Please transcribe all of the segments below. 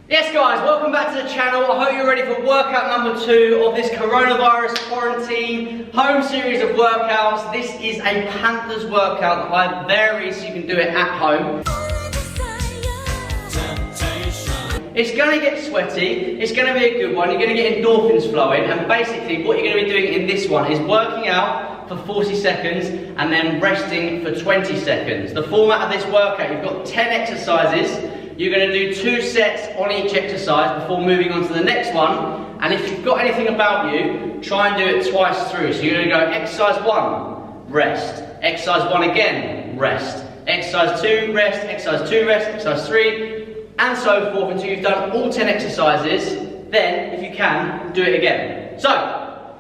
Yes guys, welcome back to the channel. I hope you're ready for workout number 2 of this coronavirus quarantine home series of workouts. This is a Panthers workout that I vary so you can do it at home. It's going to get sweaty, it's going to be a good one, you're going to get endorphins flowing, and basically what you're going to be doing in this one is working out for 40 seconds and then resting for 20 seconds. The format of this workout, you've got 10 exercises. You're going to do 2 sets on each exercise before moving on to the next one. And if you've got anything about you, try and do it twice through. So you're going to go exercise 1, rest. Exercise 1 again, rest. Exercise 2, rest. Exercise 2, rest. Exercise 3, and so forth until you've done all 10 exercises. Then, if you can, do it again. So,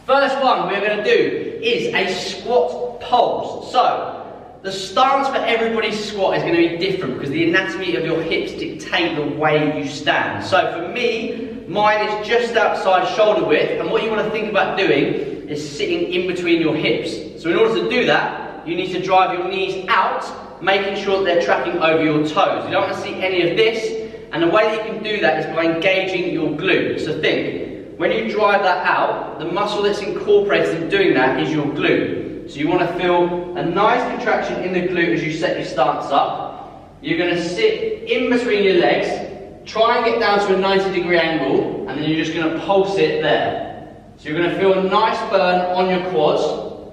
first one we're going to do is a squat pulse. So, the stance for everybody's squat is going to be different because the anatomy of your hips dictate the way you stand. So for me, mine is just outside shoulder width, and what you want to think about doing is sitting in between your hips. So in order to do that, you need to drive your knees out, making sure that they're tracking over your toes. You don't want to see any of this, and the way that you can do that is by engaging your glute. So think, when you drive that out, the muscle that's incorporated in doing that is your glute. So you want to feel a nice contraction in the glute as you set your stance up. You're going to sit in between your legs, try and get down to a 90-degree angle, and then you're just going to pulse it there. So you're going to feel a nice burn on your quads,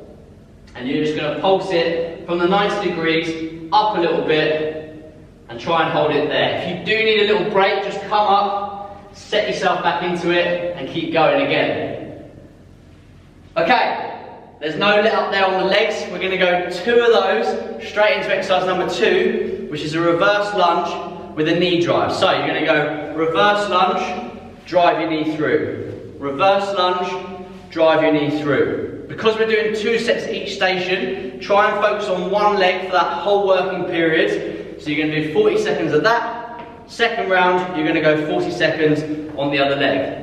and you're just going to pulse it from the 90 degrees up a little bit, and try and hold it there. If you do need a little break, just come up, set yourself back into it, and keep going again. Okay. There's no let up there on the legs. We're going to go 2 of those straight into exercise number 2, which is a reverse lunge with a knee drive. So you're going to go reverse lunge, drive your knee through. Reverse lunge, drive your knee through. Because we're doing 2 sets at each station, try and focus on one leg for that whole working period. So you're going to do 40 seconds of that. Second round, you're going to go 40 seconds on the other leg.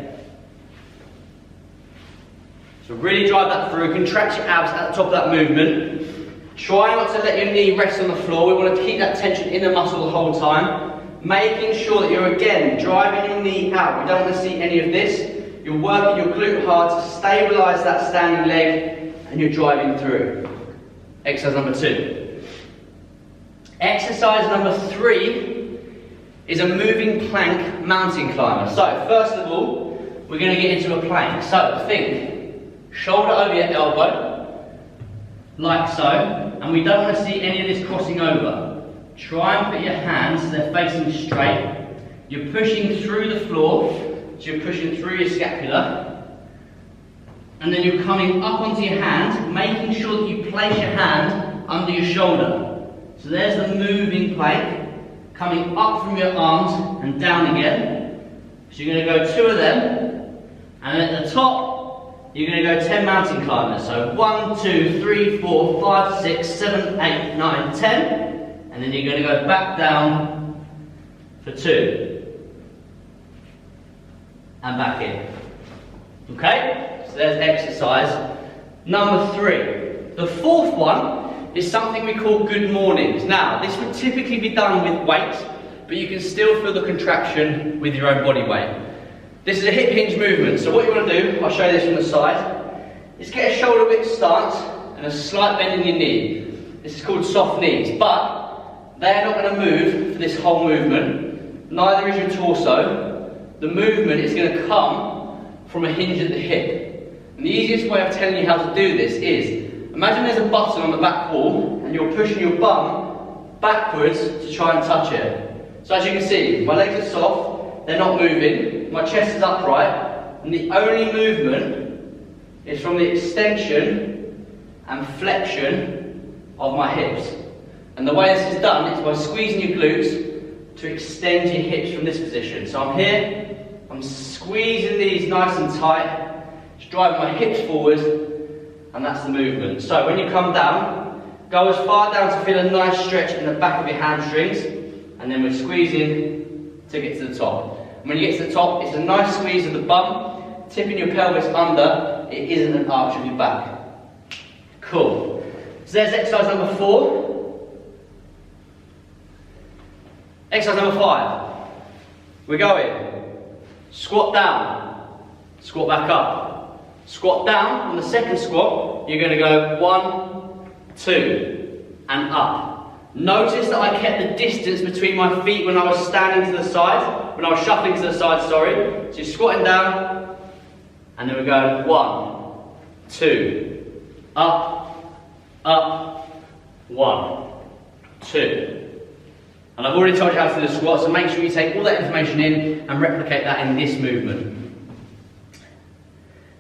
So really drive that through, contract your abs at the top of that movement. Try not to let your knee rest on the floor. We want to keep that tension in the muscle the whole time. Making sure that you're again driving your knee out. We don't want to see any of this. You're working your glute hard to stabilise that standing leg, and you're driving through. Exercise number 2. Exercise number 3 is a moving plank mountain climber. So first of all, we're going to get into a plank. So think, shoulder over your elbow, like so, and we don't want to see any of this crossing over. Try and put your hands so they're facing straight. You're pushing through the floor, so you're pushing through your scapula, and then you're coming up onto your hand, making sure that you place your hand under your shoulder. So there's the moving plank, coming up from your arms and down again. So you're going to go 2 of them, and at the top, you're going to go 10 mountain climbers. So 1, 2, 3, 4, 5, 6, 7, 8, 9, 10. And then you're going to go back down for 2. And back in. Okay? So there's exercise number 3. The 4th one is something we call good mornings. Now, this would typically be done with weight, but you can still feel the contraction with your own body weight. This is a hip hinge movement, so what you want to do, I'll show you this from the side, is get a shoulder width stance and a slight bend in your knee. This is called soft knees, but they're not going to move for this whole movement, neither is your torso. The movement is going to come from a hinge at the hip. And the easiest way of telling you how to do this is, imagine there's a button on the back wall and you're pushing your bum backwards to try and touch it. So as you can see, my legs are soft, they're not moving, my chest is upright, and the only movement is from the extension and flexion of my hips. And the way this is done is by squeezing your glutes to extend your hips from this position. So I'm here, I'm squeezing these nice and tight, just driving my hips forward, and that's the movement. So when you come down, go as far down to feel a nice stretch in the back of your hamstrings, and then we're squeezing to get to the top. When you get to the top, it's a nice squeeze of the bum, tipping your pelvis under, it isn't an arch of your back. Cool. So there's exercise number 4. Exercise number 5. We're going squat down, squat back up, squat down. On the second squat, you're going to go 1, 2, and up. Notice that I kept the distance between my feet when I was standing to the side, when I was shuffling to the side, sorry. So you're squatting down, and then we're going 1, 2, up, up, 1, 2. And I've already told you how to do the squat, so make sure you take all that information in and replicate that in this movement.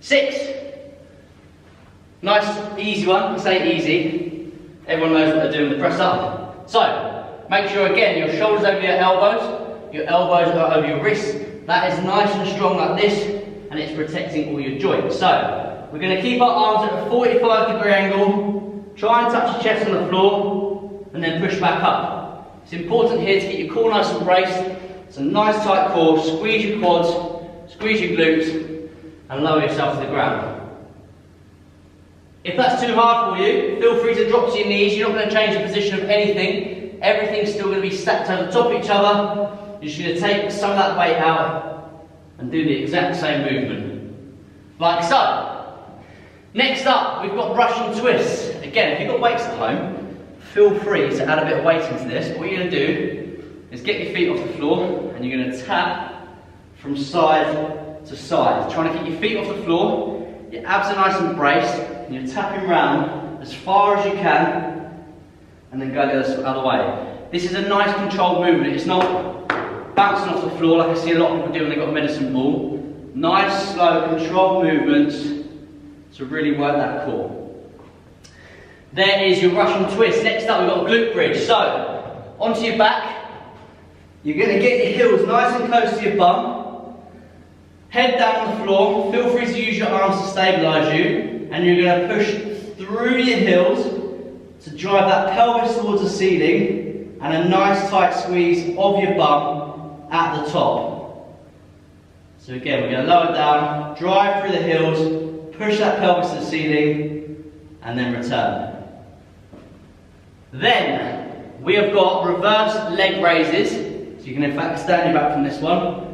6. Nice, easy one. I say easy. Everyone knows what they're doing with the press up. So, make sure again your shoulders over your elbows are over your wrists. That is nice and strong like this, and it's protecting all your joints. So, we're going to keep our arms at a 45-degree angle, try and touch your chest on the floor, and then push back up. It's important here to get your core nice and braced. It's a nice tight core, squeeze your quads, squeeze your glutes, and lower yourself to the ground. If that's too hard for you, feel free to drop to your knees. You're not going to change the position of anything. Everything's still going to be stacked over the top of each other. You're just going to take some of that weight out and do the exact same movement. Like so. Next up, we've got Russian twists. Again, if you've got weights at home, feel free to add a bit of weight into this. What you're going to do is get your feet off the floor and you're going to tap from side to side. Trying to keep your feet off the floor. Your abs are nice and braced, and you're tapping round as far as you can, and then go the other way. This is a nice controlled movement. It's not bouncing off the floor like I see a lot of people do when they've got a medicine ball. Nice, slow, controlled movements to really work that core. There is your Russian twist. Next up, we've got a glute bridge. So, onto your back. You're going to get your heels nice and close to your bum. Head down on the floor, feel free to use your arms to stabilise you, and you're going to push through your heels to drive that pelvis towards the ceiling, and a nice tight squeeze of your bum at the top. So again, we're going to lower down, drive through the heels, push that pelvis to the ceiling, and then return. Then, we have got reverse leg raises, so you can in fact stand your back from this one.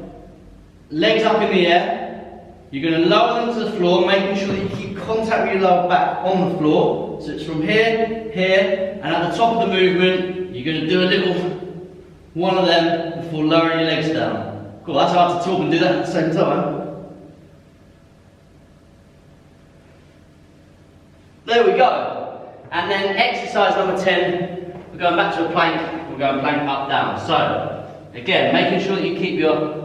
Legs up in the air, you're going to lower them to the floor, making sure that you keep contact with your lower back on the floor. So it's from here, here, and at the top of the movement, you're going to do a little one of them before lowering your legs down. Cool, that's hard to talk and do that at the same time. There we go. And then exercise number 10, we're going back to a plank, we're going plank up, down. So, again, making sure that you keep your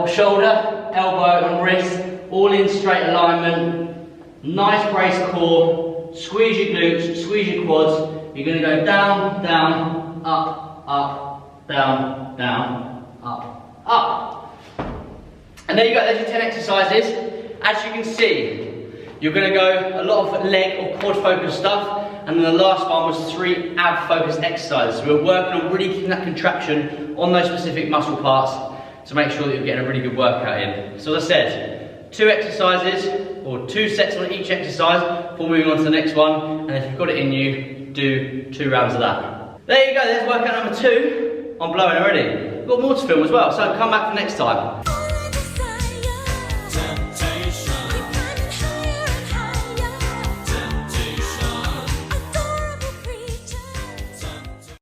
shoulder, elbow and wrist all in straight alignment. Nice braced core. Squeeze your glutes, squeeze your quads. You're going to go down, down, up, up, down, down, up, up. And there you go, there's your 10 exercises. As you can see, you're going to go a lot of leg or quad focused stuff, and then the last one was 3 ab focused exercises. So we're working on really keeping that contraction on those specific muscle parts to make sure that you're getting a really good workout in. So as I said, 2 exercises, or 2 sets on each exercise before moving on to the next one, and if you've got it in you, do 2 rounds of that. There you go, there's workout number 2 on blowing already. We've got more to film as well, so come back for next time.